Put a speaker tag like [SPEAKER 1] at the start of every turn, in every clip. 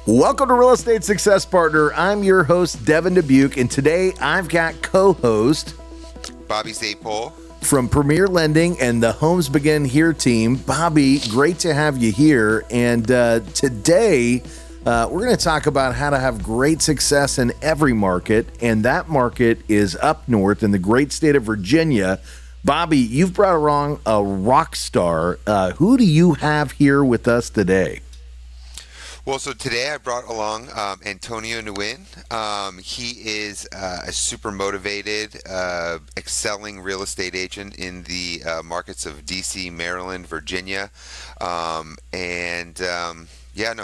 [SPEAKER 1] Welcome to Real Estate Success Partner. I'm your host, Devin Dubuque, and today I've got co-host
[SPEAKER 2] Bobby Zapole
[SPEAKER 1] from Premier Lending and the Homes Begin Here team. Bobby, great to have you here. And today we're going to talk about how to have great success in every market, and that market is up north in the great state of Virginia. Bobby, you've brought along a rock star. Who do you have here with us today?
[SPEAKER 2] Well, so today I brought along Antonio Nguyen. He is a super motivated, excelling real estate agent in the markets of DC, Maryland, Virginia.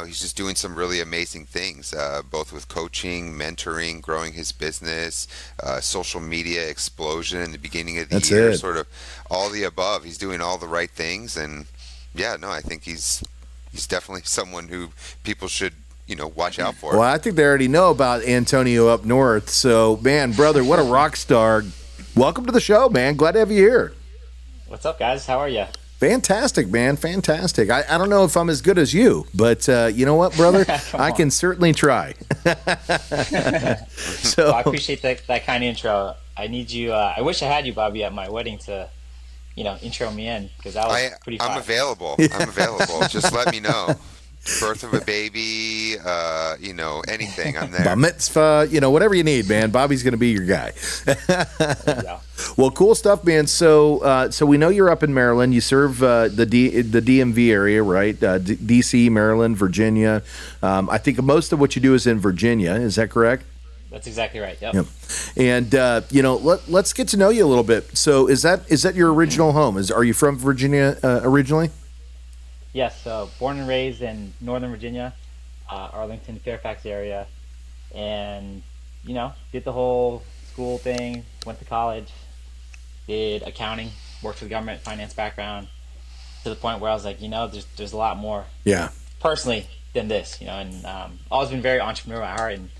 [SPEAKER 2] He's just doing some really amazing things, both with coaching, mentoring, growing his business, social media explosion in the beginning of the year, sort of all the above. He's doing all the right things. And I think he's definitely someone who people should, watch out for.
[SPEAKER 1] Well, I think they already know about Antonio up north. So, man, brother, what a rock star. Welcome to the show, man. Glad to have you here.
[SPEAKER 3] What's up, guys? How are you?
[SPEAKER 1] Fantastic, man. Fantastic. I don't know if I'm as good as you, but you know what, brother? I can certainly try.
[SPEAKER 3] Well, I appreciate that kind of intro. I need you. I wish I had you, Bobby, at my wedding to intro me in, because that was pretty fun.
[SPEAKER 2] I'm available. Just let me know. Birth of a baby, anything. I'm there.
[SPEAKER 1] Bar mitzvah, whatever you need, man. Bobby's going to be your guy.
[SPEAKER 3] Yeah.
[SPEAKER 1] Well, cool stuff, man. So we know you're up in Maryland. You serve the DMV area, right? DC, Maryland, Virginia. I think most of what you do is in Virginia. Is that correct?
[SPEAKER 3] That's exactly right. Yep.
[SPEAKER 1] And let's get to know you a little bit. So is that your original home? Are you from Virginia originally?
[SPEAKER 3] Yes. Born and raised in Northern Virginia, Arlington, Fairfax area, and did the whole school thing. Went to college, did accounting, worked for the government, finance background, to the point where I was like, there's a lot more.
[SPEAKER 1] Yeah.
[SPEAKER 3] Personally than this, and always been very entrepreneurial at heart. And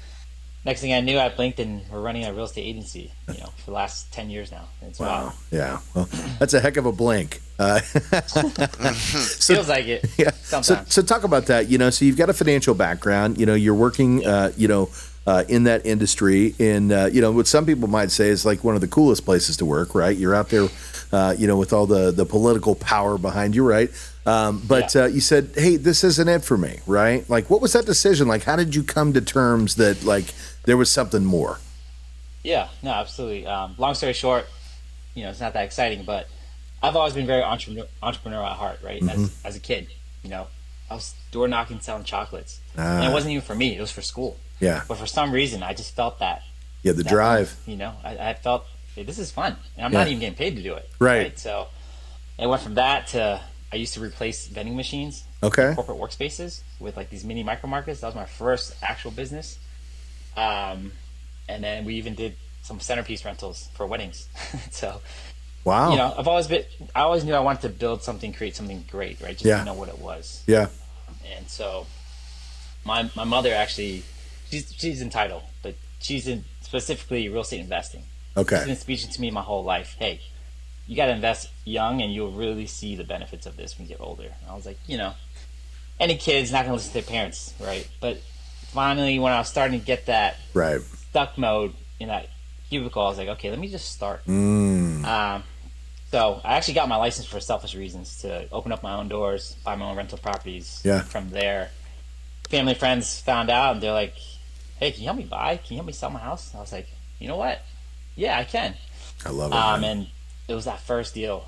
[SPEAKER 3] next thing I knew, I blinked and we're running a real estate agency, for the last 10 years now. It's
[SPEAKER 1] wow. Yeah. Well, that's a heck of a blink.
[SPEAKER 3] Feels like it.
[SPEAKER 1] Yeah.
[SPEAKER 3] Sometimes.
[SPEAKER 1] So talk about that. So you've got a financial background. You're working, in that industry, and what some people might say is like one of the coolest places to work. Right. You're out there, with all the political power behind you. Right. You said, hey, this isn't it for me. Right. Like, what was that decision? Like, how did you come to terms that like there was something more?
[SPEAKER 3] Yeah, no, absolutely. Long story short, it's not that exciting, but I've always been very entrepreneurial at heart, right?
[SPEAKER 1] Mm-hmm.
[SPEAKER 3] As a kid, I was door knocking, selling chocolates, and it wasn't even for me; it was for school.
[SPEAKER 1] Yeah.
[SPEAKER 3] But for some reason, I just felt that.
[SPEAKER 1] Yeah, the drive.
[SPEAKER 3] I felt, hey, this is fun, and I'm not even getting paid to do it.
[SPEAKER 1] Right.
[SPEAKER 3] So it went from that to I used to replace vending machines.
[SPEAKER 1] Okay.
[SPEAKER 3] In corporate workspaces with like these mini micro markets. That was my first actual business. And then we even did some centerpiece rentals for weddings. So,
[SPEAKER 1] wow.
[SPEAKER 3] I always knew I wanted to build something, create something great, right? Just didn't know what it was.
[SPEAKER 1] Yeah.
[SPEAKER 3] And so my mother actually, she's entitled, but she's in specifically real estate investing.
[SPEAKER 1] Okay.
[SPEAKER 3] She's been speaking to me my whole life. Hey, you got to invest young and you'll really see the benefits of this when you get older. And I was like, any kid's not going to listen to their parents, right? But finally, when I was starting to get that
[SPEAKER 1] right
[SPEAKER 3] stuck mode in that cubicle, I was like, okay, let me just start. So I actually got my license for selfish reasons, to open up my own doors, buy my own rental properties.
[SPEAKER 1] Yeah.
[SPEAKER 3] From there, family, friends found out, and they're like, hey, can you help me buy? Can you help me sell my house? And I was like, you know what? Yeah, I can.
[SPEAKER 1] I love it.
[SPEAKER 3] And it was that first deal,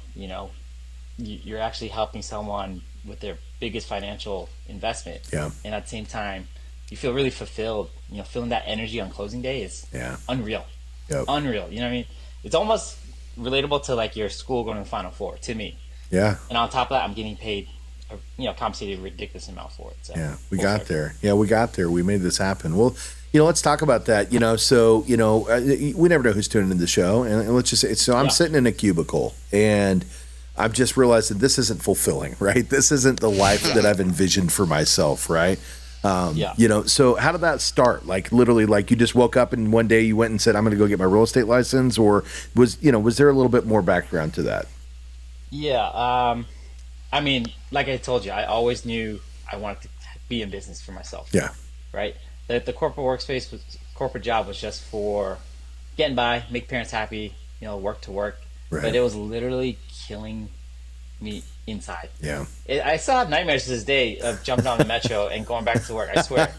[SPEAKER 3] you're actually helping someone with their biggest financial investment.
[SPEAKER 1] Yeah.
[SPEAKER 3] And at the same time, you feel really fulfilled. Feeling that energy on closing day is unreal.
[SPEAKER 1] Yep.
[SPEAKER 3] Unreal. You know what I mean? It's almost relatable to like your school going to the Final Four, to me.
[SPEAKER 1] Yeah.
[SPEAKER 3] And on top of that, I'm getting paid, compensated a ridiculous amount for it. So
[SPEAKER 1] yeah, we got there. Yeah, we got there. We made this happen. Well, let's talk about that. So we never know who's tuning in the show, and let's just say, so I'm sitting in a cubicle, and I've just realized that this isn't fulfilling, right? This isn't the life that I've envisioned for myself, right? So how did that start? Like literally, like you just woke up and one day you went and said, I'm going to go get my real estate license, or was there a little bit more background to that?
[SPEAKER 3] Yeah. I mean, like I told you, I always knew I wanted to be in business for myself.
[SPEAKER 1] Yeah.
[SPEAKER 3] Right. The corporate job was just for getting by, make parents happy, work to work.
[SPEAKER 1] Right.
[SPEAKER 3] But it was literally killing me inside.
[SPEAKER 1] Yeah.
[SPEAKER 3] I still have nightmares to this day of jumping on the metro and going back to work. I swear,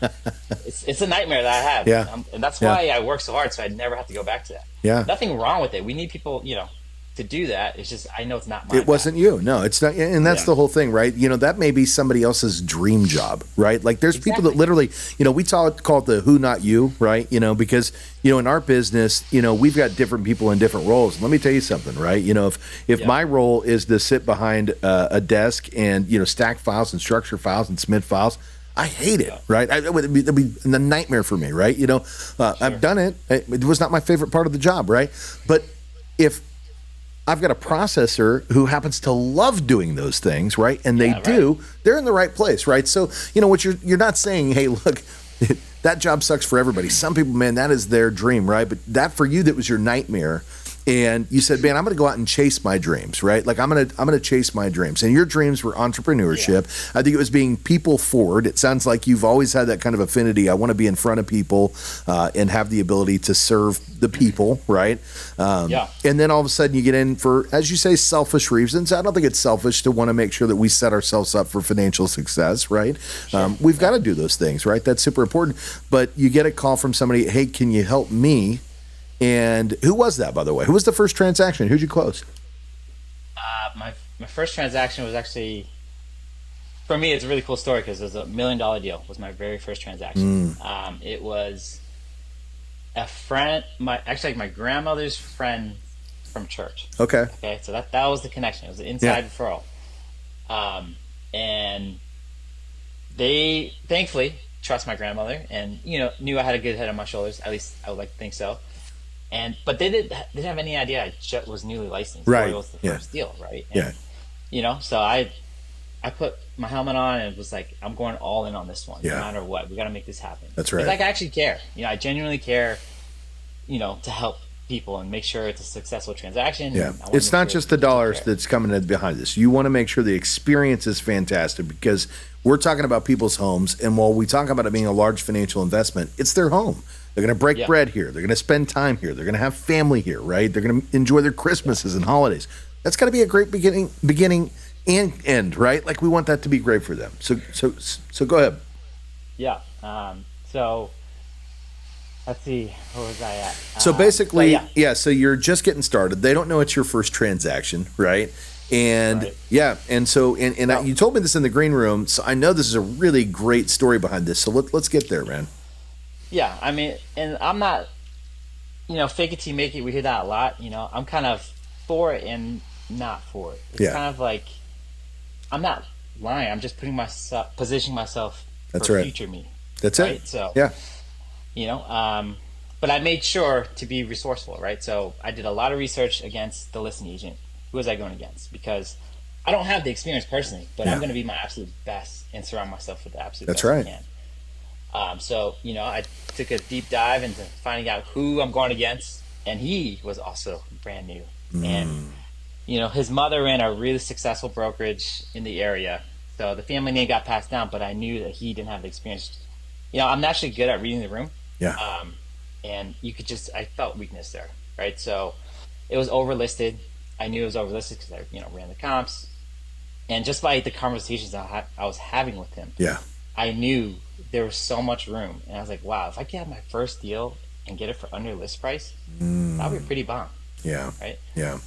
[SPEAKER 3] it's a nightmare that I have.
[SPEAKER 1] Yeah.
[SPEAKER 3] And that's why I work so hard, so I never have to go back to that.
[SPEAKER 1] Yeah.
[SPEAKER 3] Nothing wrong with it. We need people, to do that. It's just I know it's not my.
[SPEAKER 1] It wasn't you. No, it's not. And that's the whole thing, right? That may be somebody else's dream job, right? Like there's people that literally, we call it the who, not you, right? Because in our business, we've got different people in different roles. Let me tell you something, right? If my role is to sit behind a desk and stack files and structure files and submit files, I hate it, right? It'd be a nightmare for me, right? Sure. I've done it. It was not my favorite part of the job, right? But if I've got a processor who happens to love doing those things, right? And they do, they're in the right place, right? So, what you're not saying, hey, look, that job sucks for everybody. Some people, man, that is their dream, right? But that for you, that was your nightmare. And you said, man, I'm going to go out and chase my dreams, right? Like I'm going to chase my dreams. And your dreams were entrepreneurship. Yeah. I think it was being people forward. It sounds like you've always had that kind of affinity. I want to be in front of people and have the ability to serve the people, right? And then all of a sudden you get in for, as you say, selfish reasons. I don't think it's selfish to want to make sure that we set ourselves up for financial success, right? Sure. We've got to do those things, right? That's super important. But you get a call from somebody, hey, can you help me? And who was that, by the way? Who was the first transaction? Who'd you close?
[SPEAKER 3] My first transaction was actually, for me, it's a really cool story because it was $1 million deal. Was my very first transaction. It was a friend, my grandmother's friend from church.
[SPEAKER 1] Okay.
[SPEAKER 3] So that was the connection. It was an inside referral. And they thankfully trust my grandmother and knew I had a good head on my shoulders. At least I would like to think so. But they didn't have any idea I just was newly licensed.
[SPEAKER 1] Right.
[SPEAKER 3] It was the first deal, right? And, so I put my helmet on and was like, I'm going all in on this one, no matter what. We got to make this happen.
[SPEAKER 1] That's right.
[SPEAKER 3] Like I actually care. I genuinely care, to help people and make sure it's a successful transaction.
[SPEAKER 1] Yeah. It's not just the dollars that's coming in behind this. You want to make sure the experience is fantastic because we're talking about people's homes. And while we talk about it being a large financial investment, it's their home. They're going to break bread here. They're going to spend time here. They're going to have family here, right? They're going to enjoy their Christmases and holidays. That's got to be a great beginning and end, right? Like we want that to be great for them. So go ahead.
[SPEAKER 3] Yeah. So let's see, where was I at?
[SPEAKER 1] So basically, so you're just getting started. They don't know it's your first transaction, right? And and so you told me this in the green room, so I know this is a really great story behind this. So let's get there, man.
[SPEAKER 3] Yeah, I mean, and I'm not, fake it till you make it. We hear that a lot. I'm kind of for it and not for it. It's kind of like I'm not lying. I'm just positioning myself for future me.
[SPEAKER 1] That's right?
[SPEAKER 3] It. So but I made sure to be resourceful, right? So I did a lot of research against the listing agent. Who was I going against? Because I don't have the experience personally, but I'm going to be my absolute best and surround myself with the absolute best I can. So, I took a deep dive into finding out who I'm going against, and he was also brand new. And, his mother ran a really successful brokerage in the area. So the family name got passed down, but I knew that he didn't have the experience. I'm naturally good at reading the room.
[SPEAKER 1] Yeah.
[SPEAKER 3] And I felt weakness there, right? So it was overlisted. I knew it was overlisted because I, ran the comps. And just by the conversations I was having with him, I knew there was so much room. And I was like, wow, if I could have my first deal and get it for under list price, that would be pretty bomb.
[SPEAKER 1] Yeah.
[SPEAKER 3] Right?
[SPEAKER 1] Yeah.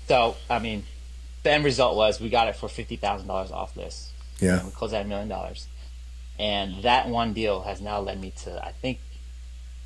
[SPEAKER 3] So, I mean, the end result was we got it for $50,000 off list.
[SPEAKER 1] Yeah.
[SPEAKER 3] We closed at $1 million. And that one deal has now led me to, I think,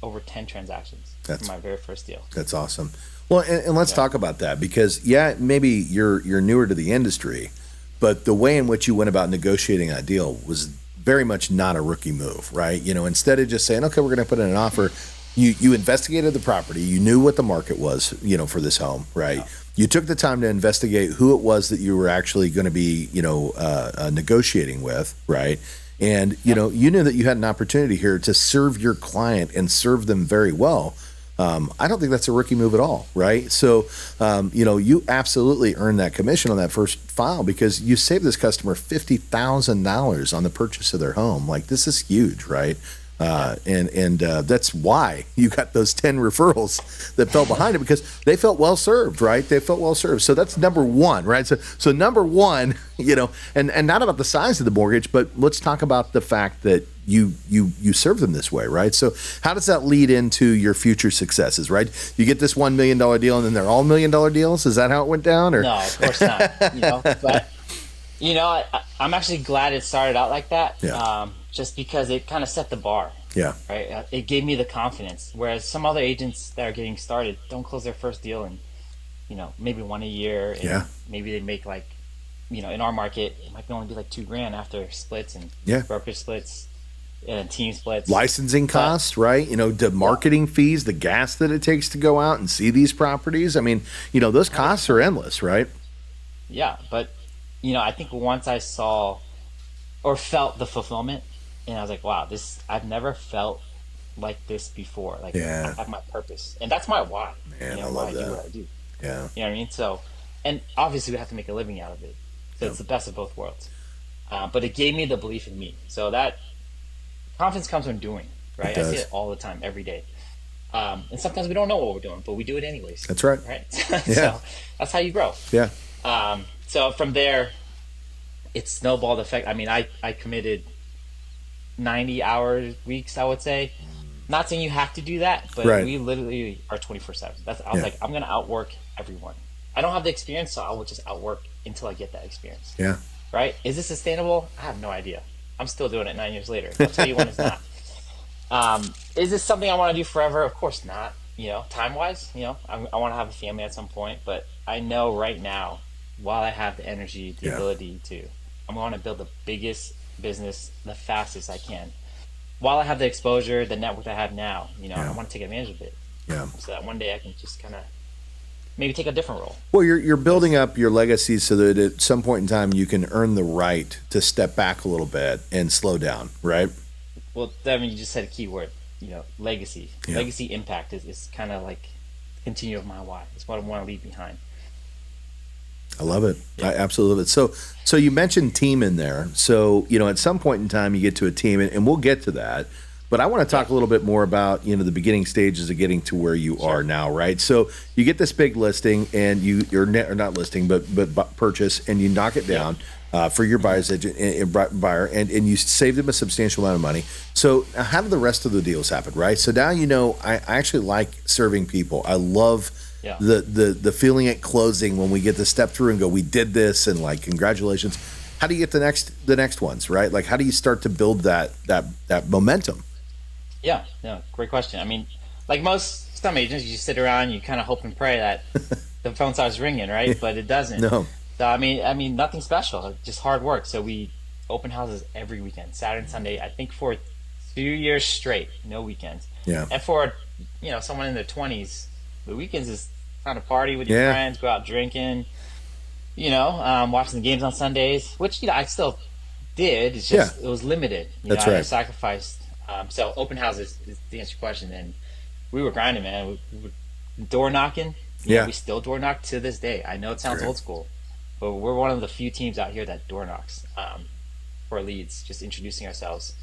[SPEAKER 3] over 10 transactions for my very first deal.
[SPEAKER 1] That's awesome. Well, and let's talk about that because, maybe you're newer to the industry, but the way in which you went about negotiating a deal was very much not a rookie move, right? Instead of just saying, okay, we're going to put in an offer, you investigated the property. You knew what the market was, for this home, right? Yeah. You took the time to investigate who it was that you were actually going to be, negotiating with, right? And, you knew that you had an opportunity here to serve your client and serve them very well. I don't think that's a rookie move at all, right? So, you absolutely earn that commission on that first file because you save this customer $50,000 on the purchase of their home. Like, this is huge, right? And that's why you got those 10 referrals that fell behind it, because they felt well served, right? They felt well served. So that's number one, right? So number one, and not about the size of the mortgage, but let's talk about the fact that you serve them this way, right? So how does that lead into your future successes, right? You get this $1 million deal and then they're all $1 million deals. Is that how it went down? Or?
[SPEAKER 3] No, of course not. But I'm actually glad it started out like that.
[SPEAKER 1] Yeah.
[SPEAKER 3] Just because it kind of set the bar.
[SPEAKER 1] Yeah.
[SPEAKER 3] Right. It gave me the confidence. Whereas some other agents that are getting started don't close their first deal in, maybe one a year. And maybe they make like, in our market, it might only be like $2,000 after splits and brokerage splits and team splits.
[SPEAKER 1] Licensing costs, right? The marketing fees, the gas that it takes to go out and see these properties. I mean, those costs are endless, right?
[SPEAKER 3] Yeah. But, I think once I saw or felt the fulfillment, and I was like, wow, I've never felt like this before. Like, I have my purpose. And that's my why.
[SPEAKER 1] Man, I love
[SPEAKER 3] why
[SPEAKER 1] that.
[SPEAKER 3] I do what I do.
[SPEAKER 1] Yeah.
[SPEAKER 3] You know what I mean? So, and obviously we have to make a living out of it. So it's the best of both worlds. But it gave me the belief in me. So that confidence comes from doing, right? I see it all the time, every day. And sometimes we don't know what we're doing, but we do it anyways.
[SPEAKER 1] That's right.
[SPEAKER 3] Right? So that's how you grow.
[SPEAKER 1] Yeah.
[SPEAKER 3] So from there, it snowballed effect. I mean, I committed 90-hour weeks, I would say. Not saying you have to do that, but we literally are 24/7. I was like, I'm going to outwork everyone. I don't have the experience, so I will just outwork until I get that experience.
[SPEAKER 1] Yeah.
[SPEAKER 3] Right? Is this sustainable? I have no idea. I'm still doing it 9 years later. I'll tell you when it's not. Is this something I want to do forever? Of course not. Time-wise, I want to have a family at some point, but I know right now, while I have the energy, the ability to, I'm going to build the biggest business the fastest I can. While I have the exposure, the network I have now, I want to take advantage of it.
[SPEAKER 1] Yeah.
[SPEAKER 3] So that one day I can just kind of maybe take a different role.
[SPEAKER 1] Well, you're building up your legacy so that at some point in time you can earn the right to step back a little bit and slow down, right?
[SPEAKER 3] Well, Devin, you just said a key word, legacy.
[SPEAKER 1] Yeah.
[SPEAKER 3] Legacy impact is kind of like continue of my why. It's what I want to leave behind.
[SPEAKER 1] I love it.
[SPEAKER 3] Yeah.
[SPEAKER 1] I absolutely love it. So you mentioned team in there. So, at some point in time you get to a team, and we'll get to that. But I want to talk a little bit more about, the beginning stages of getting to where you are now, right? So you get this big listing, and or not listing, but purchase, and you knock it down for your buyer, and you save them a substantial amount of money. So how do the rest of the deals happen, right? So now I actually like serving people. I love the feeling at closing when we get to step through and go, we did this, and like, congratulations. How do you get the next ones, right? Like, how do you start to build that momentum?
[SPEAKER 3] Yeah, great question. I mean, like some agents, you sit around, you kind of hope and pray that the phone starts ringing, right? But it doesn't.
[SPEAKER 1] No.
[SPEAKER 3] So I mean, nothing special, just hard work. So we open houses every weekend, Saturday and Sunday. I think for 2 years straight, no weekends.
[SPEAKER 1] Yeah.
[SPEAKER 3] And for someone in their 20s, the weekends is kind of party with your friends, go out drinking, watching the games on Sundays, which I still did. It's just it was limited.
[SPEAKER 1] That's right.
[SPEAKER 3] I sacrificed. So open houses, to answer your question, and we were grinding, man. We were door knocking. We still door knock to this day. I know it sounds old school, but we're one of the few teams out here that door knocks for leads, just introducing ourselves.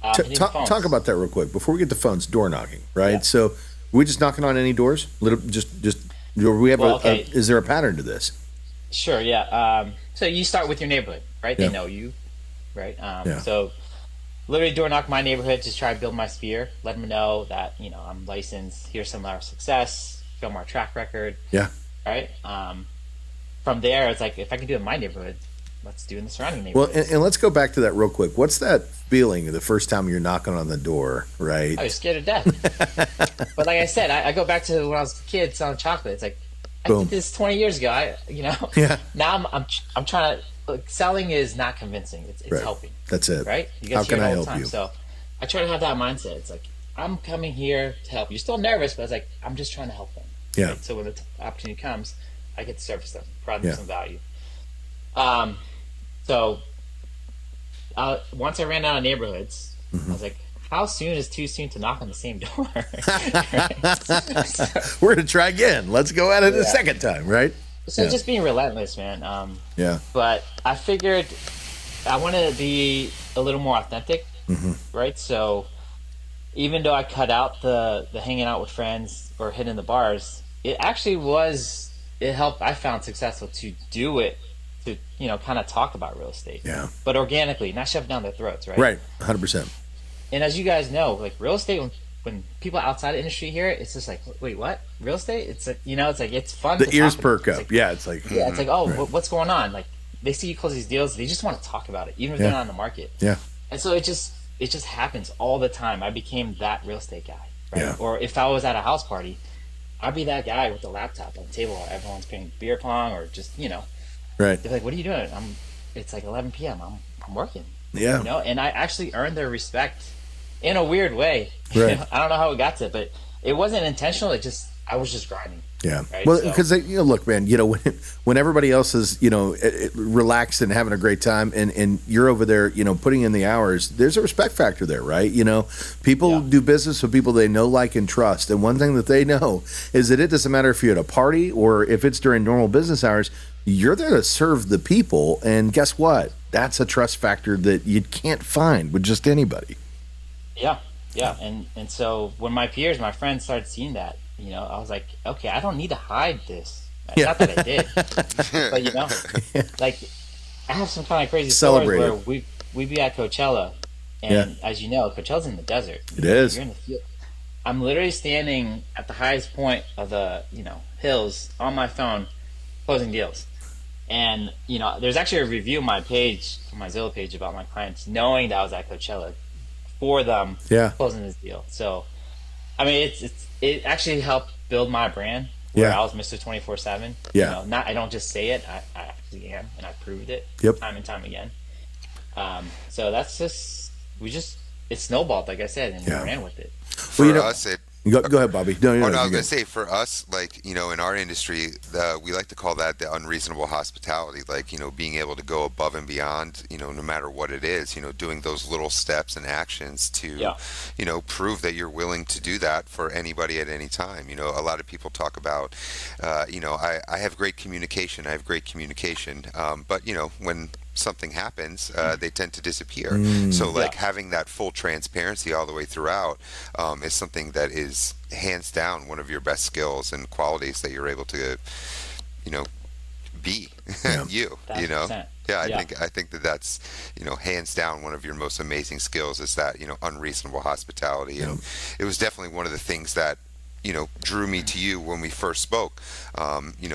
[SPEAKER 1] Talk about that real quick before we get to phones. Door knocking, right? Yeah. So we just knocking on any doors? We have is there a pattern to this?
[SPEAKER 3] Sure. Yeah. So you start with your neighborhood, right? They know you, right? So literally door knock my neighborhood, just try to build my sphere, let them know that I'm licensed. Here's some of our success, show them our track record.
[SPEAKER 1] Yeah.
[SPEAKER 3] Right. From there, it's like, if I can do it in my neighborhood, let's do it in the surrounding neighborhood.
[SPEAKER 1] Well, and let's go back to that real quick. What's that feeling the first time you're knocking on the door, right?
[SPEAKER 3] I was scared to death. But like I said, I go back to when I was a kid selling chocolate. It's like, I did this 20 years ago. Now I'm trying to. Look, selling is not convincing. It's helping.
[SPEAKER 1] That's it.
[SPEAKER 3] Right? You
[SPEAKER 1] How can I help you?
[SPEAKER 3] So I try to have that mindset. It's like, I'm coming here to help. You're still nervous, but it's like, I'm just trying to help them.
[SPEAKER 1] Yeah.
[SPEAKER 3] Right? So when the opportunity comes, I get to service them, provide them some value. So once I ran out of neighborhoods, I was like, how soon is too soon to knock on the same door? So,
[SPEAKER 1] We're gonna try again. Let's go at it a
[SPEAKER 3] yeah.
[SPEAKER 1] second time, right?
[SPEAKER 3] So
[SPEAKER 1] Yeah.
[SPEAKER 3] just being relentless, man.
[SPEAKER 1] Yeah.
[SPEAKER 3] But I figured I wanted to be a little more authentic, right? So even though I cut out the hanging out with friends or hitting the bars, it actually was it helped. I found successful to do it to kind of talk about real estate,
[SPEAKER 1] Yeah.
[SPEAKER 3] but organically, not shoved down their throats, right?
[SPEAKER 1] Right. 100%.
[SPEAKER 3] And as you guys know, like real estate, when people outside the industry hear it, it's just like, wait, what? Real estate? It's like it's like it's fun.
[SPEAKER 1] The
[SPEAKER 3] to
[SPEAKER 1] ears
[SPEAKER 3] talk about.
[SPEAKER 1] perk up.
[SPEAKER 3] Like,
[SPEAKER 1] Yeah. It's like.
[SPEAKER 3] yeah, it's like, oh,
[SPEAKER 1] Right.
[SPEAKER 3] what's going on? Like they see you close these deals, they just want to talk about it, even if they're not on the market.
[SPEAKER 1] Yeah.
[SPEAKER 3] And so it just happens all the time. I became that real estate guy, right?
[SPEAKER 1] Yeah.
[SPEAKER 3] Or if I was at a house party, I'd be that guy with the laptop on the table while everyone's playing beer pong or just
[SPEAKER 1] Right.
[SPEAKER 3] they're like, "What are you doing?" It's like 11 p.m. I'm working.
[SPEAKER 1] Yeah.
[SPEAKER 3] And I actually earned their respect in a weird way.
[SPEAKER 1] Right.
[SPEAKER 3] I don't know how it got to it, but it wasn't intentional. I was just grinding.
[SPEAKER 1] Yeah.
[SPEAKER 3] Right?
[SPEAKER 1] Well,
[SPEAKER 3] So-
[SPEAKER 1] because look, man, when everybody else is, relaxed and having a great time, and you're over there, putting in the hours, there's a respect factor there, right? People
[SPEAKER 3] Yeah.
[SPEAKER 1] do business with people they know, like, and trust. And one thing that they know is that it doesn't matter if you're at a party or if it's during normal business hours, you're there to serve the people. And guess what? That's a trust factor that you can't find with just anybody.
[SPEAKER 3] Yeah, yeah, and so when my peers, my friends started seeing that, I was like, okay, I don't need to hide this.
[SPEAKER 1] Yeah.
[SPEAKER 3] Not that I did, but like I have some kind of crazy
[SPEAKER 1] Celebrate
[SPEAKER 3] stories where we'd be at Coachella, and as you know, Coachella's in the desert.
[SPEAKER 1] It is.
[SPEAKER 3] You're in the field. I'm literally standing at the highest point of the hills on my phone, closing deals. And there's actually a review on my page, on my Zillow page, about my clients knowing that I was at Coachella for them closing this deal. So, I mean, it actually helped build my brand. Where I was Mr. 24/7.
[SPEAKER 1] Yeah.
[SPEAKER 3] I don't just say it. I actually am, and I proved it time and time again. So that's just it snowballed, like I said, and we ran with it.
[SPEAKER 2] For us,
[SPEAKER 1] Go ahead, Bobby. No,
[SPEAKER 2] I was going to say, for us, like, in our industry, we like to call that the unreasonable hospitality, like, being able to go above and beyond, no matter what it is, doing those little steps and actions to, prove that you're willing to do that for anybody at any time. A lot of people talk about, I have great communication, but, when something happens, they tend to disappear. So having that full transparency all the way throughout is something that is hands down one of your best skills and qualities that you're able to be you. I think that's hands down one of your most amazing skills is that unreasonable hospitality. And it was definitely one of the things that drew me to you when we first spoke.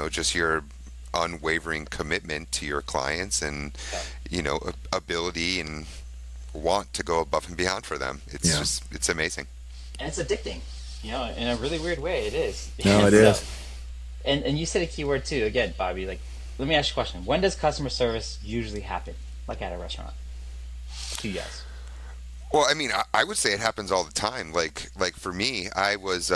[SPEAKER 2] Just your unwavering commitment to your clients and ability and want to go above and beyond for them. It's amazing,
[SPEAKER 3] and it's addicting, in a really weird way. It is.
[SPEAKER 1] No, it is.
[SPEAKER 3] And you said a key word too, again, Bobby. Like, let me ask you a question: when does customer service usually happen, like at a restaurant? To you guys.
[SPEAKER 2] Well, I mean, I would say it happens all the time. Like for me, I was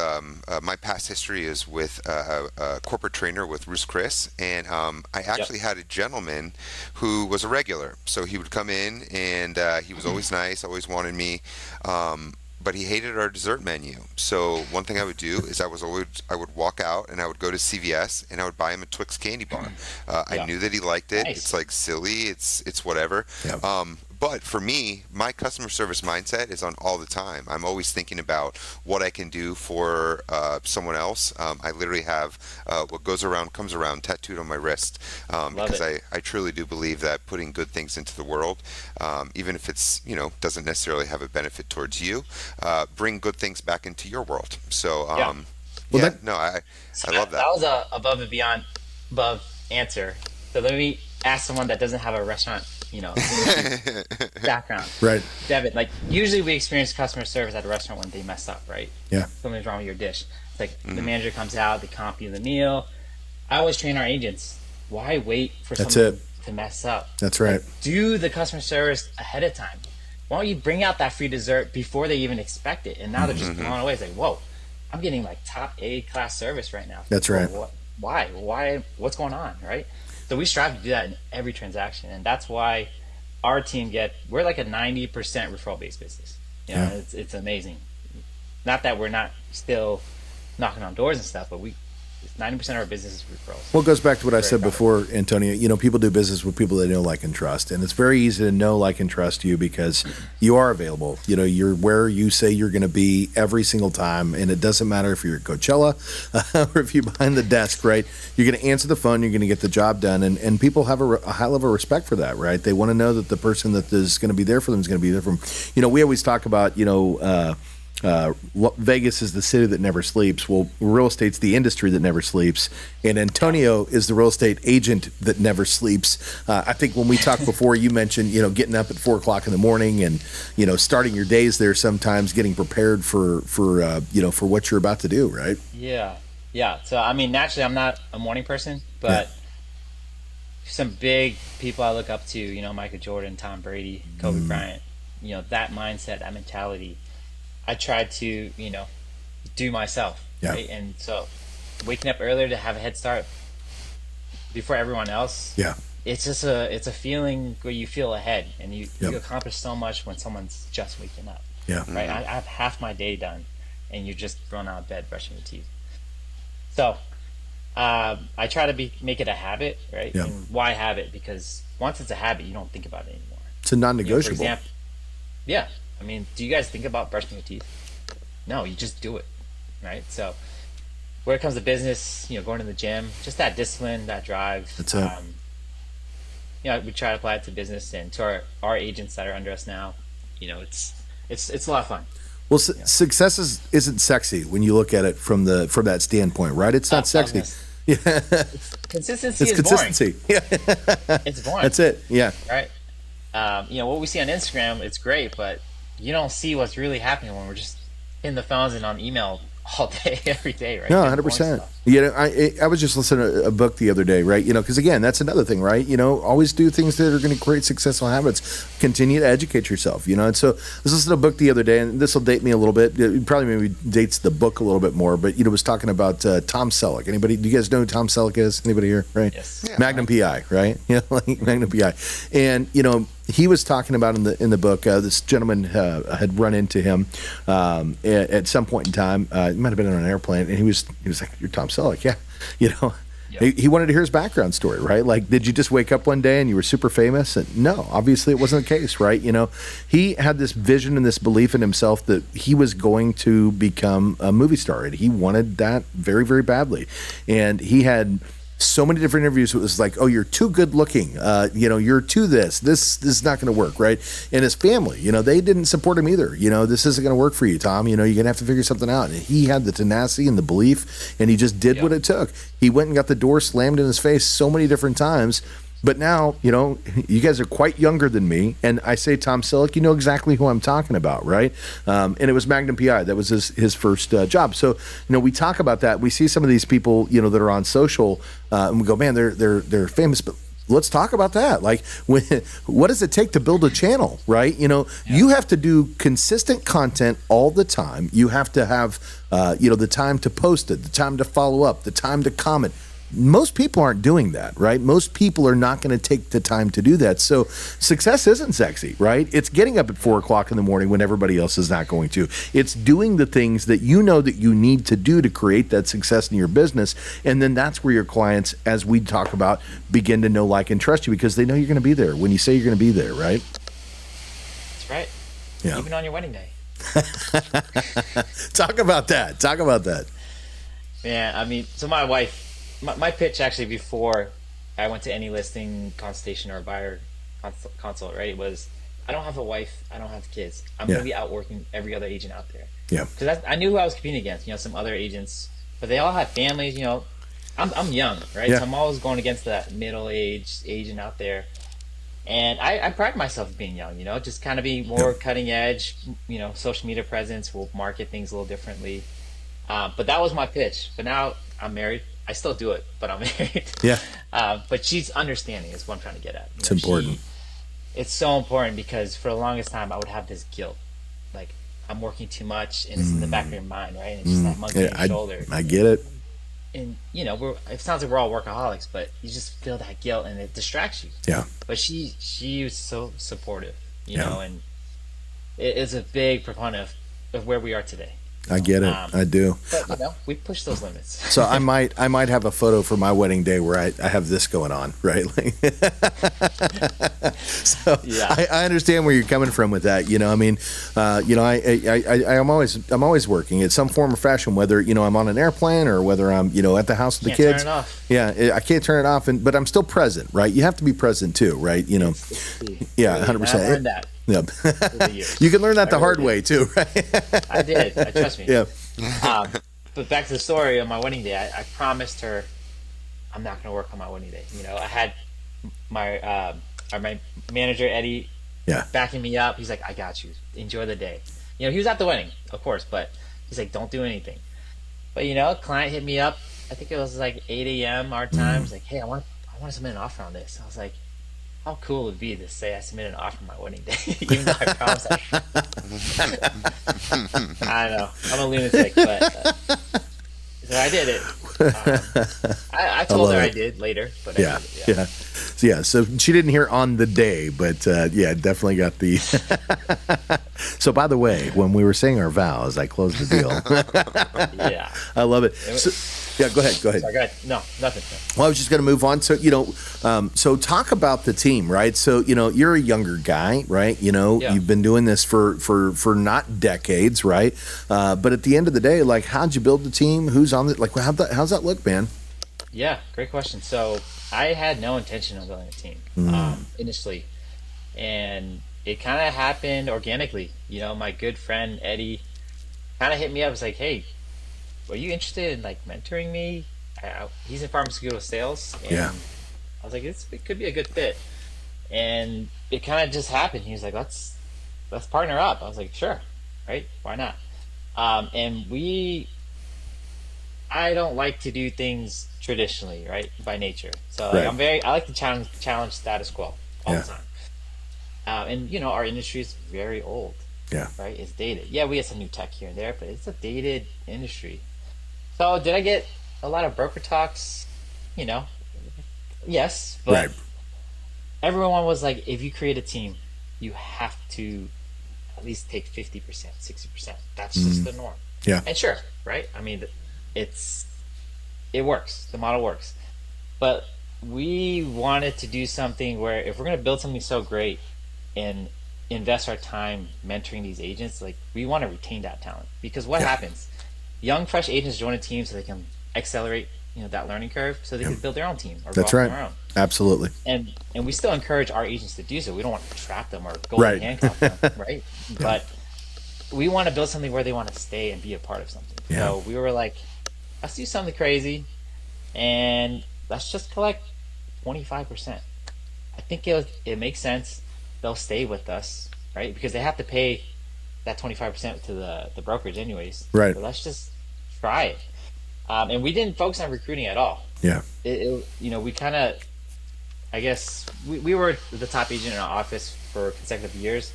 [SPEAKER 2] my past history is with a corporate trainer with Ruth Chris, and I actually had a gentleman who was a regular. So he would come in, and he was always nice, always wanted me. But he hated our dessert menu. So one thing I would do is I would walk out and I would go to CVS and I would buy him a Twix candy bar. I knew that he liked it.
[SPEAKER 3] Nice.
[SPEAKER 2] It's like silly. It's whatever.
[SPEAKER 1] Yeah.
[SPEAKER 2] But for me, my customer service mindset is on all the time. I'm always thinking about what I can do for someone else. I literally have what goes around comes around tattooed on my wrist because I truly do believe that putting good things into the world, even if it's doesn't necessarily have a benefit towards you, bring good things back into your world. So I love that.
[SPEAKER 3] That was a above and beyond above answer. So let me ask someone that doesn't have a restaurant background.
[SPEAKER 1] Right.
[SPEAKER 3] Devin, like usually we experience customer service at a restaurant when they mess up, right?
[SPEAKER 1] Yeah.
[SPEAKER 3] Something's wrong with your dish. It's like the manager comes out, they comp you the meal. I always train our agents. Why wait for someone to mess up?
[SPEAKER 1] That's right.
[SPEAKER 3] Like, do the customer service ahead of time. Why don't you bring out that free dessert before they even expect it? And now they're just blown away. It's like, whoa, I'm getting like top A class service right now.
[SPEAKER 1] That's right.
[SPEAKER 3] Why? What's going on, right? So we strive to do that in every transaction, and that's why our team we're like a 90% referral-based business. You know, it's amazing. Not that we're not still knocking on doors and stuff, but 90% of our business is referrals.
[SPEAKER 1] Well, it goes back to what I said before, Antonio. You know, people do business with people they know, like, and trust. And it's very easy to know, like, and trust you because you are available. You know, you're where you say you're going to be every single time. And it doesn't matter if you're at Coachella or if you're behind the desk, right? You're going to answer the phone. You're going to get the job done. And people have a high level of respect for that, right? They want to know that the person that is going to be there for them is going to be there for them. You know, we always talk about, Vegas is the city that never sleeps. Well, real estate's the industry that never sleeps, and Antonio is the real estate agent that never sleeps. I think when we talked before, you mentioned getting up at 4 o'clock in the morning and starting your days there. Sometimes getting prepared for what you're about to do. Right?
[SPEAKER 3] Yeah. So I mean, naturally, I'm not a morning person, but some big people I look up to, Michael Jordan, Tom Brady, Kobe Bryant. That mindset, that mentality. I tried to, do myself, right? And so waking up earlier to have a head start before everyone else.
[SPEAKER 1] Yeah.
[SPEAKER 3] It's just it's a feeling where you feel ahead and you accomplish so much when someone's just waking up.
[SPEAKER 1] Yeah.
[SPEAKER 3] Right. I have half my day done and you're just thrown out of bed brushing your teeth. So I try to make it a habit, right?
[SPEAKER 1] Yeah.
[SPEAKER 3] And why habit? Because once it's a habit, you don't think about it anymore.
[SPEAKER 1] It's a non-negotiable.
[SPEAKER 3] For example, I mean, do you guys think about brushing your teeth? No, you just do it, right? So, where it comes to business, going to the gym, just that discipline, that drive.
[SPEAKER 1] That's it.
[SPEAKER 3] We try to apply it to business and to our agents that are under us now. It's a lot of fun.
[SPEAKER 1] Well, success isn't sexy when you look at it from that standpoint, right? It's not sexy.
[SPEAKER 3] Consistency is
[SPEAKER 1] consistency.
[SPEAKER 3] Boring. Yeah, it's boring.
[SPEAKER 1] That's it. Yeah.
[SPEAKER 3] Right. What we see on Instagram, it's great, but you don't see what's really happening when we're just in the phones and on email all day, every day, right?
[SPEAKER 1] No, 100%. I was just listening to a book the other day, right? Because again, that's another thing, right? Always do things that are going to create successful habits. Continue to educate yourself, And so I was listening to a book the other day, and this will date me a little bit. It probably maybe dates the book a little bit more, but it was talking about Tom Selleck. Anybody? Do you guys know who Tom Selleck is? Anybody here? Right?
[SPEAKER 3] Yes. Yeah.
[SPEAKER 1] Magnum PI, right? Like Magnum PI, and he was talking about in the book. This gentleman had run into him at some point in time. It might have been on an airplane, and he was like, "You're Tom Selleck, yeah." He wanted to hear his background story, right? Like, did you just wake up one day and you were super famous? And no, obviously it wasn't the case, right? He had this vision and this belief in himself that he was going to become a movie star, and he wanted that very, very badly. And he had so many different interviews. It was like, oh, you're too good looking. You're too this is not going to work, right? And his family, they didn't support him either. This isn't going to work for you, Tom. You're going to have to figure something out. And he had the tenacity and the belief, and he just did what it took. He went and got the door slammed in his face so many different times. But now, you guys are quite younger than me, and I say Tom Selleck, you know exactly who I'm talking about, right? And it was Magnum PI. That was his first job. So, we talk about that. We see some of these people, that are on social, and we go, man, they're famous, but let's talk about that. Like, what does it take to build a channel, right? You have to do consistent content all the time. You have to have, the time to post it, the time to follow up, the time to comment. Most people aren't doing that, right? Most people are not going to take the time to do that. So success isn't sexy, right? It's getting up at 4 o'clock in the morning when everybody else is not going to. It's doing the things that you know that you need to do to create that success in your business. And then that's where your clients, as we talk about, begin to know, like, and trust you because they know you're going to be there when you say you're going to be there, right?
[SPEAKER 3] That's right.
[SPEAKER 1] Yeah.
[SPEAKER 3] Even on your wedding day.
[SPEAKER 1] Talk about that.
[SPEAKER 3] Man, I mean, so my wife, my pitch actually before I went to any listing consultation or buyer consult, right, was I don't have a wife, I don't have kids. I'm going to be outworking every other agent out there.
[SPEAKER 1] Yeah.
[SPEAKER 3] Because I knew who I was competing against, some other agents, but they all have families, I'm young, right?
[SPEAKER 1] Yeah.
[SPEAKER 3] So I'm always going against that middle-aged agent out there. And I pride myself of being young, just kind of being more cutting edge, social media presence, will market things a little differently. But that was my pitch. But now I'm married. I still do it, but I'm married.
[SPEAKER 1] Yeah.
[SPEAKER 3] But she's understanding is what I'm trying to get at.
[SPEAKER 1] It's important.
[SPEAKER 3] It's so important because for the longest time I would have this guilt. Like I'm working too much and it's in the back of your mind, right? And it's just that monkey on your shoulder.
[SPEAKER 1] I get it.
[SPEAKER 3] And it sounds like we're all workaholics, but you just feel that guilt and it distracts you.
[SPEAKER 1] Yeah.
[SPEAKER 3] But she was so supportive, you know, and is a big proponent of where we are today.
[SPEAKER 1] I get it. I do.
[SPEAKER 3] But we push those limits.
[SPEAKER 1] So I might have a photo for my wedding day where I have this going on, right? So
[SPEAKER 3] Yeah.
[SPEAKER 1] I understand where you're coming from with that. I mean, I'm always working at some form or fashion, whether I'm on an airplane or whether I'm at the house with the kids.
[SPEAKER 3] Turn it off.
[SPEAKER 1] Yeah, I can't turn it off, but I'm still present, right? You have to be present too, right? Yeah, 100%.
[SPEAKER 3] I learned that.
[SPEAKER 1] Yep. You can learn that the hard way too, right?
[SPEAKER 3] I did. Trust me.
[SPEAKER 1] Yeah.
[SPEAKER 3] But back to the story of my wedding day. I promised her I'm not going to work on my wedding day. I had my manager Eddie backing me up. He's like, I got you. Enjoy the day. He was at the wedding, of course, but he's like, don't do anything. But client hit me up. I think it was like 8 a.m. our time. He's like, hey, I want to submit an offer on this. I was like, how cool would it be to say I submitted an offer on my wedding day, even though I promised I know. I'm a lunatic, but so I did it. I told her I did later, but
[SPEAKER 1] yeah. So she didn't hear on the day, but definitely got the. So by the way, when we were saying our vows, I closed the deal.
[SPEAKER 3] Yeah,
[SPEAKER 1] I love it. Go ahead.
[SPEAKER 3] Sorry, go ahead. No, nothing.
[SPEAKER 1] Well, I was just going to move on. So so talk about the team, right? So you're a younger guy, right? You've been doing this for not decades, right? But at the end of the day, like, how'd you build the team? Who's on it? Like, how's that look, man?
[SPEAKER 3] Yeah, great question. So I had no intention of building a team initially, and it kind of happened organically. My good friend Eddie kind of hit me up. Was like, hey, are you interested in like mentoring me? He's in pharmaceutical sales, and I was like, it could be a good fit. And it kind of just happened. He was like, let's partner up. I was like, sure, right? Why not? And I don't like to do things traditionally, right? By nature. So like, I like to challenge status quo all the time. And our industry is very old.
[SPEAKER 1] Yeah.
[SPEAKER 3] Right? It's dated. Yeah, we have some new tech here and there, but it's a dated industry. So did I get a lot of broker talks? Yes, but everyone was like, if you create a team, you have to at least take 50%, 60%. That's just the norm.
[SPEAKER 1] Yeah.
[SPEAKER 3] And sure, right? I mean, it works. The model works. But we wanted to do something where if we're going to build something so great and invest our time mentoring these agents, like, we want to retain that talent. Because what happens? Young, fresh agents join a team so they can accelerate, that learning curve, so they can build their own team or
[SPEAKER 1] That's
[SPEAKER 3] go
[SPEAKER 1] right.
[SPEAKER 3] on their own.
[SPEAKER 1] Absolutely.
[SPEAKER 3] And we still encourage our agents to do so. We don't want to trap them or golden handcuff them, right? But we want to build something where they want to stay and be a part of something.
[SPEAKER 1] Yeah.
[SPEAKER 3] So we were like, let's do something crazy, and let's just collect 25%. I think it makes sense. They'll stay with us, right? Because they have to pay that 25% to the brokerage anyways.
[SPEAKER 1] Right.
[SPEAKER 3] So let's just try it. And we didn't focus on recruiting at all.
[SPEAKER 1] Yeah.
[SPEAKER 3] We kind of, I guess, we were the top agent in our office for consecutive years.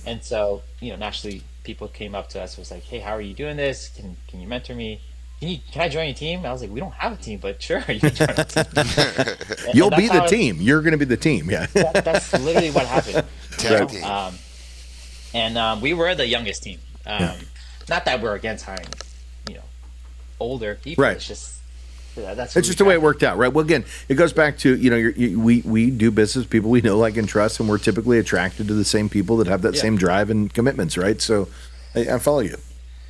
[SPEAKER 3] And so, naturally, people came up to us, was like, hey, how are you doing this? Can you mentor me? Can I join your team? I was like, we don't have a team, but sure, you can join our team.
[SPEAKER 1] You'll be the team. You're going to be the team. Yeah.
[SPEAKER 3] That's literally what happened.
[SPEAKER 2] Tag team.
[SPEAKER 3] And we were the youngest team. Not that we're against hiring, older people.
[SPEAKER 1] Right.
[SPEAKER 3] It's just that's
[SPEAKER 1] just the way it worked out, right? Well, again, it goes back to we do business with people we know, like, and trust, and we're typically attracted to the same people that have that same drive and commitments, right? So I follow you.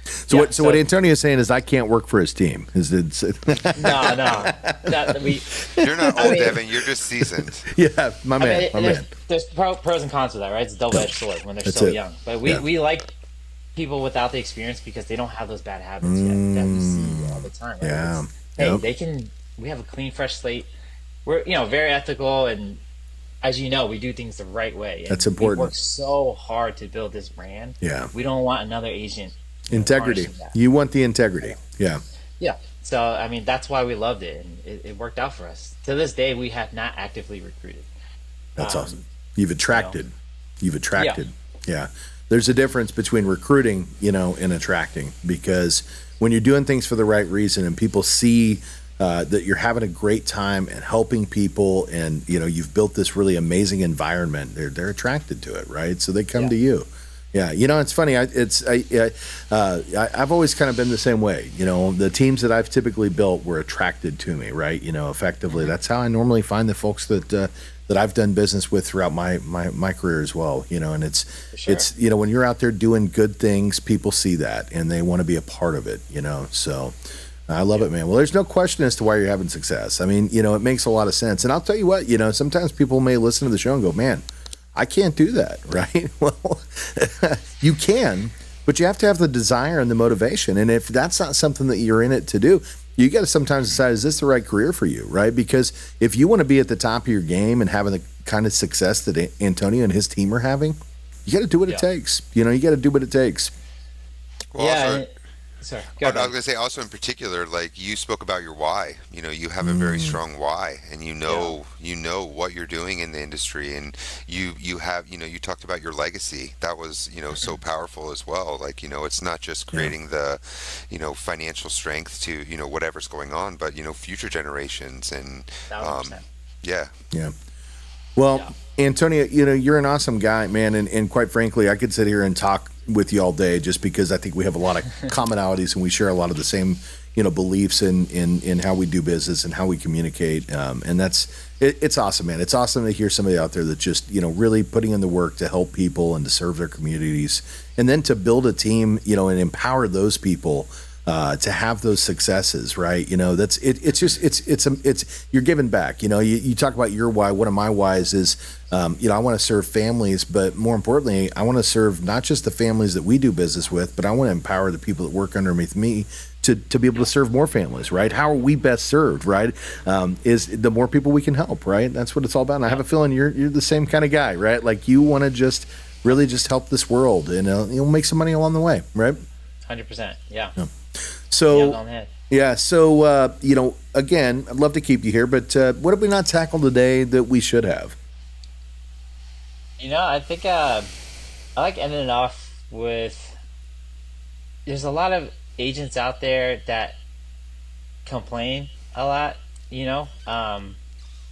[SPEAKER 1] So what Antonio is saying is I can't work for his team.
[SPEAKER 3] No.
[SPEAKER 2] You're not old, Devin. You're just seasoned.
[SPEAKER 1] Yeah, my man.
[SPEAKER 3] There's pros and cons to that, right? It's a double-edged sword when they're so young. But we like people without the experience because they don't have those bad habits yet that we see all the time. Right? Hey, we have a clean, fresh slate. We're very ethical, and as you know, we do things the right way. And
[SPEAKER 1] that's important.
[SPEAKER 3] We work so hard to build this brand.
[SPEAKER 1] Yeah.
[SPEAKER 3] We don't want another agent.
[SPEAKER 1] Integrity. You want the integrity. Yeah.
[SPEAKER 3] Yeah. So, I mean, that's why we loved it, and it worked out for us. To this day, we have not actively recruited.
[SPEAKER 1] That's awesome. You've attracted. Yeah. There's a difference between recruiting, and attracting, because when you're doing things for the right reason and people see that you're having a great time and helping people, and you've built this really amazing environment, they're attracted to it, right? So they come to you. Yeah, it's funny. I've always kind of been the same way. The teams that I've typically built were attracted to me, right? Effectively, that's how I normally find the folks that I've done business with throughout my career as well. And it's when you're out there doing good things, people see that and they want to be a part of it. So. I love it, man. Well, there's no question as to why you're having success. I mean, it makes a lot of sense. And I'll tell you what, sometimes people may listen to the show and go, man, I can't do that, right? Well, you can, but you have to have the desire and the motivation. And if that's not something that you're in it to do, you got to sometimes decide, is this the right career for you, right? Because if you want to be at the top of your game and having the kind of success that Antonio and his team are having, you got to do what it takes. You got to do what it takes.
[SPEAKER 2] Well,
[SPEAKER 3] yeah. Sorry.
[SPEAKER 2] I was going to say also in particular, like you spoke about your why. You have a very strong why, and you know what you're doing in the industry, and you have you talked about your legacy. That was so powerful as well. Like it's not just creating the financial strength to whatever's going on, but future generations and
[SPEAKER 3] 1,000%.
[SPEAKER 1] Yeah. Well, Antonio, you're an awesome guy, man, and quite frankly, I could sit here and talk with you all day just because I think we have a lot of commonalities and we share a lot of the same beliefs in how we do business and how we communicate, and it's awesome, man. It's awesome to hear somebody out there that just really putting in the work to help people and to serve their communities, and then to build a team and empower those people to have those successes, right? That's it. It's you're giving back. You talk about your why. One of my whys is, I want to serve families, but more importantly, I want to serve not just the families that we do business with, but I want to empower the people that work underneath me to be able to serve more families, right? How are we best served, right? Is the more people we can help, right? That's what it's all about. And I have a feeling you're the same kind of guy, right? Like you want to just really just help this world and you'll make some money along the way, right?
[SPEAKER 3] 100%. Yeah.
[SPEAKER 1] So, again, I'd love to keep you here, but what have we not tackled today that we should have?
[SPEAKER 3] I think I like ending it off with, there's a lot of agents out there that complain a lot, and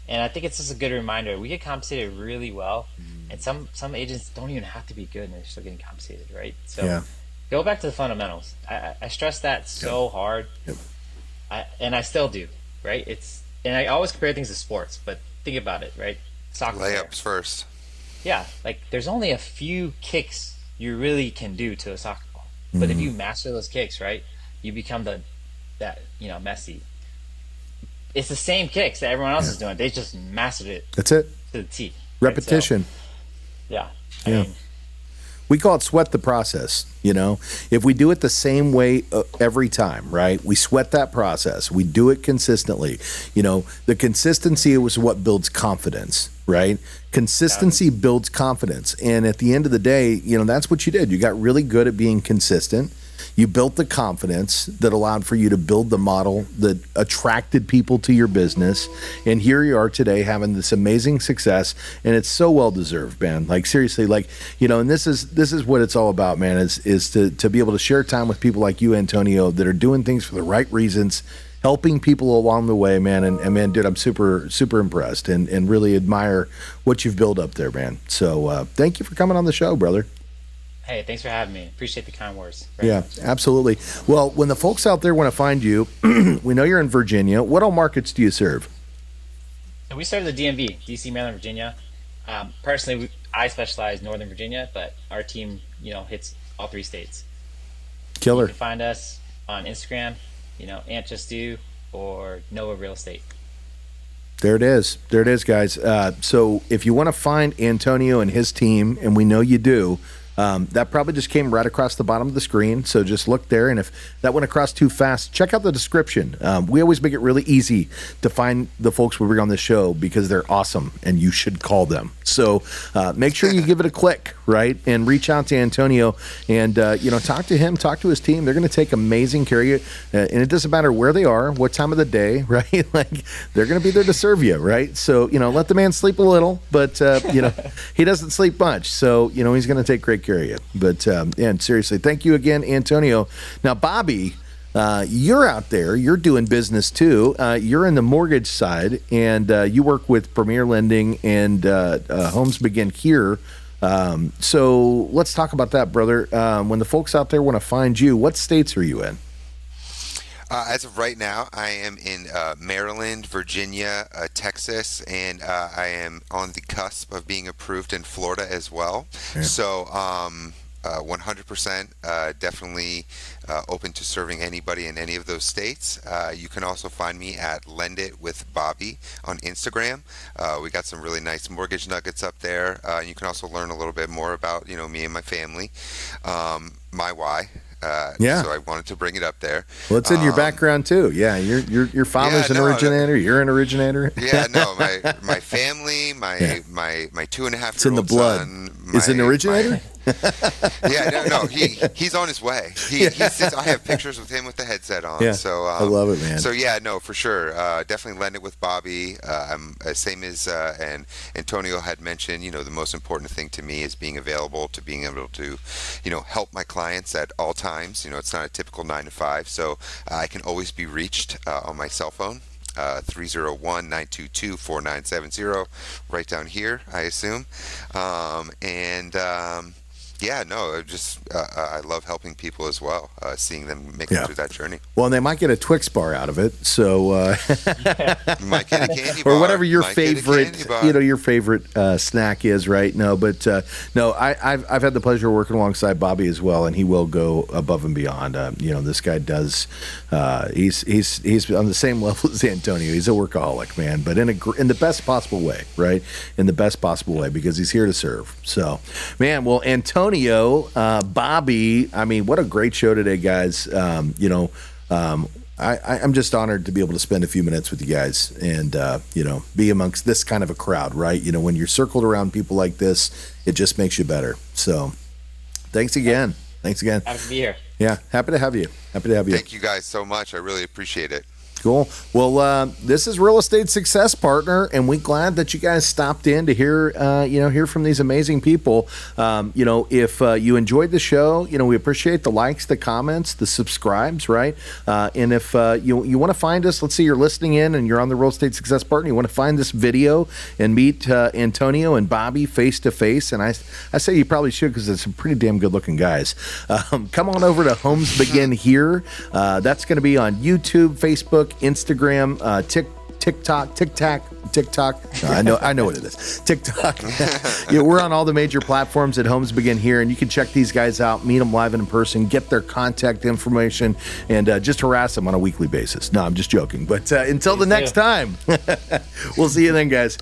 [SPEAKER 3] I think it's just a good reminder. We get compensated really well, and some agents don't even have to be good and they're still getting compensated, right? So go back to the fundamentals. I stress that so hard, and I still do, right? And I always compare things to sports, but think about it, right? Soccer
[SPEAKER 2] layups first.
[SPEAKER 3] Yeah, like there's only a few kicks you really can do to a soccer ball, but if you master those kicks, right, you become that Messi. It's the same kicks that everyone else is doing. They just mastered it.
[SPEAKER 1] That's it.
[SPEAKER 3] To the T.
[SPEAKER 1] Repetition.
[SPEAKER 3] Right? So, I mean,
[SPEAKER 1] we call it sweat the process. If we do it the same way every time, right? We sweat that process. We do it consistently. The consistency was what builds confidence, right? Consistency builds confidence. And at the end of the day, that's what you did. You got really good at being consistent. You built the confidence that allowed for you to build the model that attracted people to your business. And here you are today having this amazing success. And it's so well deserved, man. Like seriously, and this is what it's all about, man, is to be able to share time with people like you, Antonio, that are doing things for the right reasons, helping people along the way, man. And man, dude, I'm super, super impressed and really admire what you've built up there, man. So thank you for coming on the show, brother.
[SPEAKER 3] Hey, thanks for having me. Appreciate the kind words. Very much.
[SPEAKER 1] Absolutely. Well, when the folks out there want to find you, we know you're in Virginia. What all markets do you serve?
[SPEAKER 3] So we serve the DMV, DC, Maryland, Virginia. Personally, I specialize in Northern Virginia, but our team, hits all 3 states.
[SPEAKER 1] Killer.
[SPEAKER 3] You can find us on Instagram, Ant Just Do or Nova Real Estate.
[SPEAKER 1] There it is. There it is, guys. So if you want to find Antonio and his team, and we know you do, that probably just came right across the bottom of the screen. So just look there. And if that went across too fast, check out the description. We always make it really easy to find the folks we bring on the show because they're awesome and you should call them. So make sure you give it a click, right? And reach out to Antonio and, talk to him, talk to his team. They're going to take amazing care of you. And it doesn't matter where they are, what time of the day, right? Like they're going to be there to serve you, right? So, let the man sleep a little, but, he doesn't sleep much. So, he's going to take great care of you. But and seriously, thank you again, Antonio. Now, Bobby, you're out there. You're doing business too. You're in the mortgage side, and you work with Premier Lending and Homes Begin Here So let's talk about that, brother. When the folks out there want to find you, what states are you in?
[SPEAKER 2] As of right now, I am in Maryland, Virginia, Texas, and I am on the cusp of being approved in Florida as well. Yeah. So 100% definitely open to serving anybody in any of those states. You can also find me at Lend It with Bobby on Instagram. We got some really nice mortgage nuggets up there. You can also learn a little bit more about me and my family, my why. So I wanted to bring it up there.
[SPEAKER 1] Well, it's in your background too. Yeah, your father's an originator. You're an originator.
[SPEAKER 2] Yeah, no, my family, my 2.5-year-old
[SPEAKER 1] it's in the blood.
[SPEAKER 2] Son.
[SPEAKER 1] Is it an originator?
[SPEAKER 2] No, he's on his way. I have pictures with him with the headset on.
[SPEAKER 1] Yeah,
[SPEAKER 2] so
[SPEAKER 1] I love it, man.
[SPEAKER 2] So yeah, no, for sure, definitely Lend It with Bobby. I'm same as and Antonio had mentioned. The most important thing to me is being available, to being able to, help my clients at all times. It's not a typical 9 to 5, so I can always be reached on my cell phone. 301-922-4970, right down here, I assume. I love helping people as well, seeing them make it through that journey.
[SPEAKER 1] Well, and they might get a Twix bar out of it, so
[SPEAKER 2] you might get a candy bar,
[SPEAKER 1] or whatever your favorite, your favorite snack is, right? No, but I've had the pleasure of working alongside Bobby as well, and he will go above and beyond. This guy does. He's on the same level as Antonio. He's a workaholic, man, but in the best possible way, right? In the best possible way, because he's here to serve. So, man, well, Antonio, Bobby, I mean, what a great show today, guys. I'm just honored to be able to spend a few minutes with you guys and, be amongst this kind of a crowd, right? When you're circled around people like this, it just makes you better. So thanks again.
[SPEAKER 3] Happy to be here.
[SPEAKER 1] Yeah, happy to have you.
[SPEAKER 2] Thank you guys so much. I really appreciate it.
[SPEAKER 1] Cool. Well, this is Real Estate Success Partner, and we're glad that you guys stopped in to hear from these amazing people. If you enjoyed the show, we appreciate the likes, the comments, the subscribes, right? And if you want to find us, let's say you're listening in and you're on the Real Estate Success Partner, you want to find this video and meet Antonio and Bobby face to face, and I say you probably should because it's some pretty damn good looking guys. Come on over to Homes Begin Here. That's going to be on YouTube, Facebook, Instagram, TikTok. No, I know what it is. TikTok. We're on all the major platforms at Homes Begin Here, and you can check these guys out, meet them live and in person, get their contact information, and just harass them on a weekly basis. No, I'm just joking. But until the next time, we'll see you then, guys.